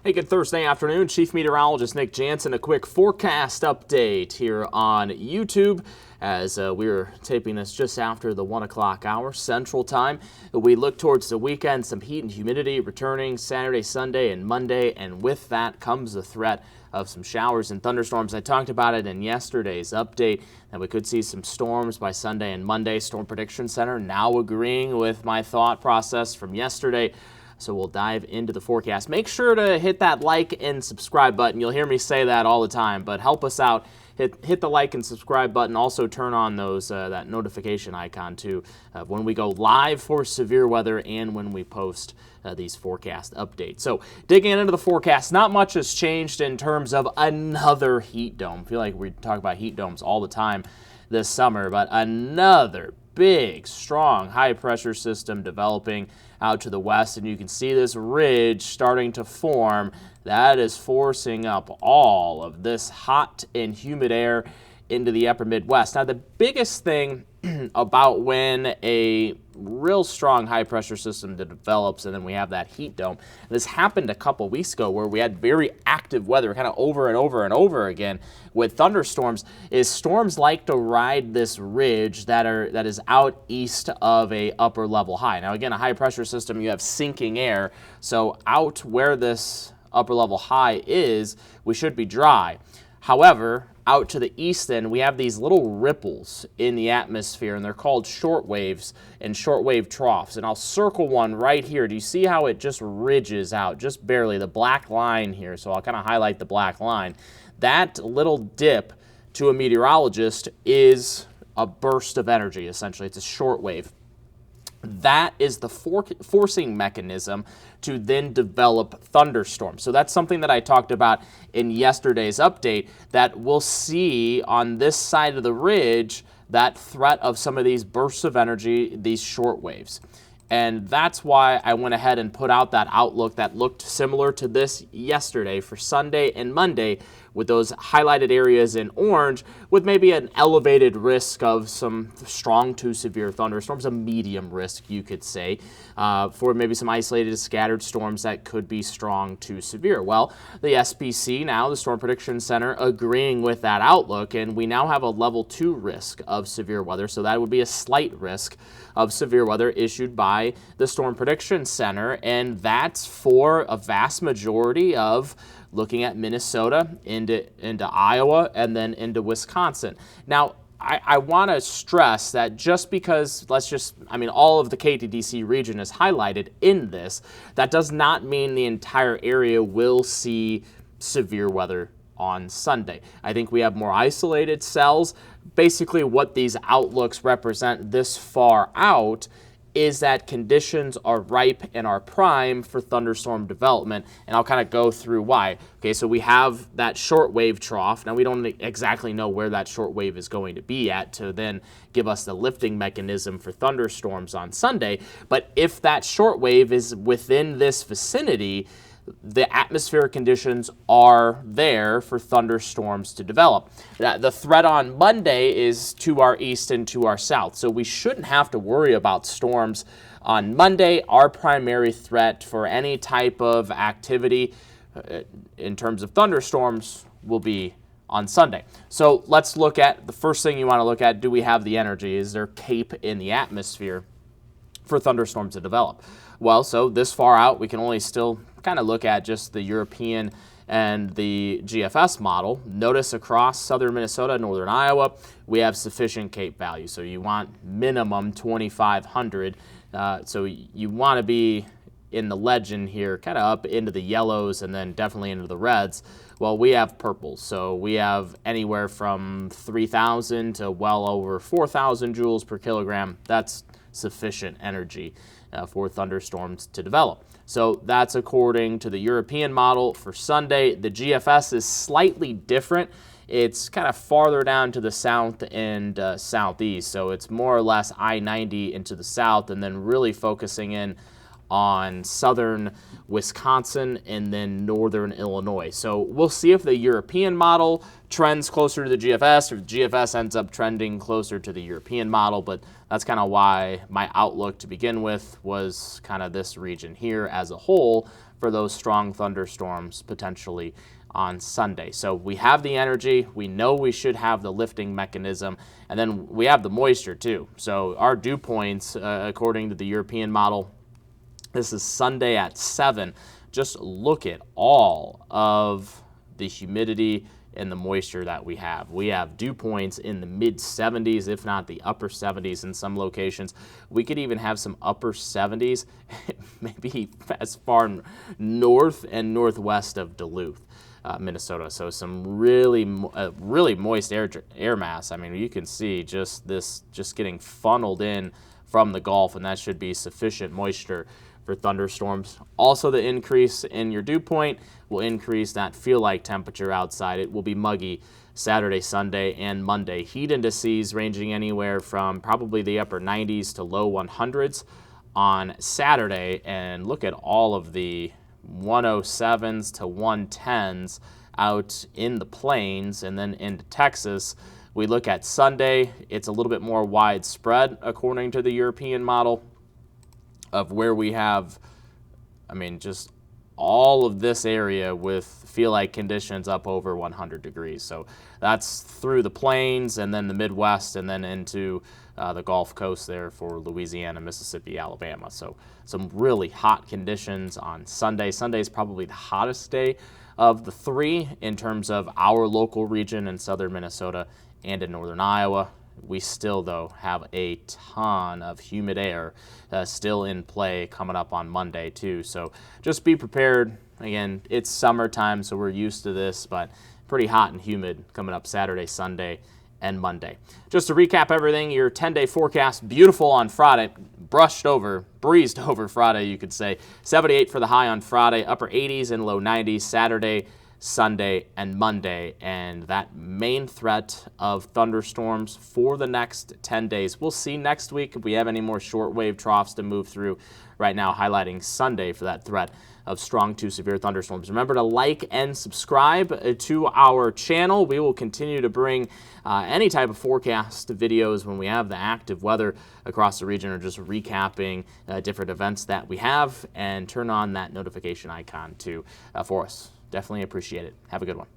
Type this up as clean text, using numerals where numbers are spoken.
Hey, good Thursday afternoon. Chief Meteorologist Nick Jansen, a quick forecast update here on YouTube as we're taping this just after the 1 o'clock hour Central Time. We look towards the weekend, some heat and humidity returning Saturday, Sunday, and Monday, and with that comes the threat of some showers and thunderstorms. I talked about it in yesterday's update, that we could see some storms by Sunday and Monday. Storm Prediction Center now agreeing with my thought process from yesterday. So we'll dive into the forecast. Make sure to hit that like and subscribe button. You'll hear me say that all the time, but help us out. Hit the like and subscribe button. Also turn on those that notification icon too when we go live for severe weather and when we post these forecast updates. So digging into the forecast, not much has changed in terms of another heat dome. I feel like we talk about heat domes all the time this summer, but another big, strong, high-pressure system developing out to the west, and you can see this ridge starting to form. That is forcing up all of this hot and humid air into the upper Midwest. Now, the biggest thing about when a real strong high-pressure system develops and then we have that heat dome, this happened a couple weeks ago where we had very active weather kind of over and over and over again with thunderstorms, is storms like to ride this ridge that is out east of a upper level high. Now again, a high-pressure system, you have sinking air, so out where this upper level high is, we should be dry. However, out to the east then, we have these little ripples in the atmosphere, and they're called shortwaves and shortwave troughs. And I'll circle one right here. Do you see how it just ridges out, just barely, the black line here? So I'll kind of highlight the black line. That little dip to a meteorologist is a burst of energy, essentially. It's a shortwave. That is the forcing mechanism to then develop thunderstorms. So that's something that I talked about in yesterday's update, that we'll see on this side of the ridge that threat of some of these bursts of energy, these short waves. And that's why I went ahead and put out that outlook that looked similar to this yesterday for Sunday and Monday, with those highlighted areas in orange, with maybe an elevated risk of some strong to severe thunderstorms, a medium risk, you could say, for maybe some isolated scattered storms that could be strong to severe. Well, the SPC now, the Storm Prediction Center, agreeing with that outlook, and we now have a level 2 risk of severe weather, so that would be a slight risk of severe weather issued by the Storm Prediction Center, and that's for a vast majority of looking at Minnesota into Iowa and then into Wisconsin. Now, I want to stress that just because, all of the KTTC region is highlighted in this, that does not mean the entire area will see severe weather on Sunday. I think we have more isolated cells. Basically, what these outlooks represent this far out is that conditions are ripe and are prime for thunderstorm development, and I'll kind of go through why. Okay, so we have that shortwave trough. Now, we don't exactly know where that shortwave is going to be at to then give us the lifting mechanism for thunderstorms on Sunday, but if that shortwave is within this vicinity, the atmospheric conditions are there for thunderstorms to develop. The threat on Monday is to our east and to our south, so we shouldn't have to worry about storms on Monday. Our primary threat for any type of activity in terms of thunderstorms will be on Sunday. So let's look at the first thing you want to look at. Do we have the energy? Is there CAPE in the atmosphere for thunderstorms to develop? Well, so this far out, we can only still kind of look at just the European and the GFS model. Notice across southern Minnesota, northern Iowa, we have sufficient CAPE value. So you want minimum 2,500. So you want to be in the legend here, kind of up into the yellows and then definitely into the reds. Well, we have purples. So we have anywhere from 3,000 to well over 4,000 joules per kilogram. That's sufficient energy for thunderstorms to develop. So that's according to the European model for Sunday. The GFS is slightly different. It's kind of farther down to the south and southeast, so it's more or less I-90 into the south, and then really focusing in on southern Wisconsin and then northern Illinois. So we'll see if the European model trends closer to the GFS, or the GFS ends up trending closer to the European model, but that's kind of why my outlook to begin with was kind of this region here as a whole for those strong thunderstorms potentially on Sunday. So we have the energy, we know we should have the lifting mechanism, and then we have the moisture too. So our dew points, according to the European model, this is Sunday at 7. Just look at all of the humidity and the moisture that we have. We have dew points in the mid 70s, if not the upper 70s in some locations. We could even have some upper 70s, maybe as far north and northwest of Duluth, Minnesota. So some really moist air mass. I mean, you can see just getting funneled in from the Gulf, and that should be sufficient moisture for thunderstorms. Also, the increase in your dew point will increase that feel-like temperature outside. It will be muggy Saturday, Sunday, and Monday. Heat indices ranging anywhere from probably the upper 90s to low 100s on Saturday. And look at all of the 107s to 110s out in the plains and then into Texas. We look at Sunday, it's a little bit more widespread according to the European model, of where we have, I mean, just all of this area with feel-like conditions up over 100 degrees. So that's through the plains and then the Midwest and then into the Gulf Coast there for Louisiana, Mississippi, Alabama. So some really hot conditions on Sunday. Sunday is probably the hottest day of the 3 in terms of our local region in southern Minnesota and in northern Iowa. We still, though, have a ton of humid air still in play coming up on Monday, too. So just be prepared. Again, it's summertime, so we're used to this, but pretty hot and humid coming up Saturday, Sunday, and Monday. Just to recap everything, your 10-day forecast, beautiful on Friday, breezed over Friday, you could say. 78 for the high on Friday, upper 80s and low 90s Saturday, Sunday, and Monday, and that main threat of thunderstorms for the next 10 days. We'll see next week if we have any more shortwave troughs to move through. Right now, highlighting Sunday for that threat of strong to severe thunderstorms. Remember to like and subscribe to our channel. We will continue to bring any type of forecast videos when we have the active weather across the region, or just recapping different events that we have, and turn on that notification icon too for us. Definitely appreciate it. Have a good one.